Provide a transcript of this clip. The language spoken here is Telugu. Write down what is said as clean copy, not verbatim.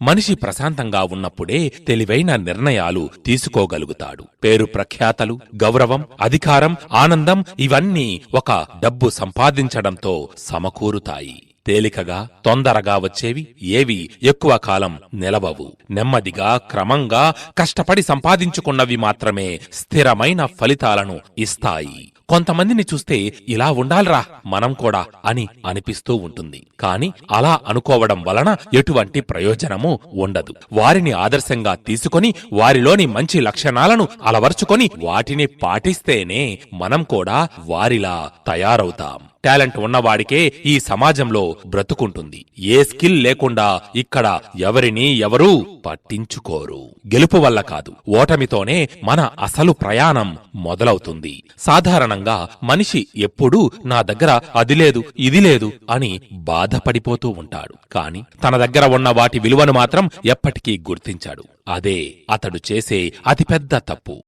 మనిషి ప్రశాంతంగా ఉన్నప్పుడే తెలివైన నిర్ణయాలు తీసుకోగలుగుతాడు. పేరు ప్రఖ్యాతలు, గౌరవం, అధికారం, ఆనందం ఇవన్నీ ఒక డబ్బు సంపాదించడంతో సమకూరుతాయి. తేలికగా, తొందరగా వచ్చేవి ఏవి ఎక్కువ కాలం నిలవవు. నెమ్మదిగా, క్రమంగా కష్టపడి సంపాదించుకున్నవి మాత్రమే స్థిరమైన ఫలితాలను ఇస్తాయి. కొంతమందిని చూస్తే ఇలా ఉండాలిరా మనం కూడా అని అనిపిస్తూ ఉంటుంది. కాని అలా అనుకోవడం వలన ఎటువంటి ప్రయోజనమూ ఉండదు. వారిని ఆదర్శంగా తీసుకొని వారిలోని మంచి లక్షణాలను అలవర్చుకొని వాటిని పాటిస్తేనే మనం కూడా వారిలా తయారవుతాం. టాలెంట్ ఉన్నవాడికే ఈ సమాజంలో బ్రతుకుంటుంది. ఏ స్కిల్ లేకుండా ఇక్కడ ఎవరినీ ఎవరూ పట్టించుకోరు. గెలుపు వల్ల కాదు, ఓటమితోనే మన అసలు ప్రయాణం మొదలవుతుంది. సాధారణంగా మనిషి ఎప్పుడూ నా దగ్గర అది లేదు, ఇది లేదు అని బాధపడిపోతూ ఉంటాడు. కాని తన దగ్గర ఉన్న వాటి విలువను మాత్రం ఎప్పటికీ గుర్తించాడు. అదే అతడు చేసే అతిపెద్ద తప్పు.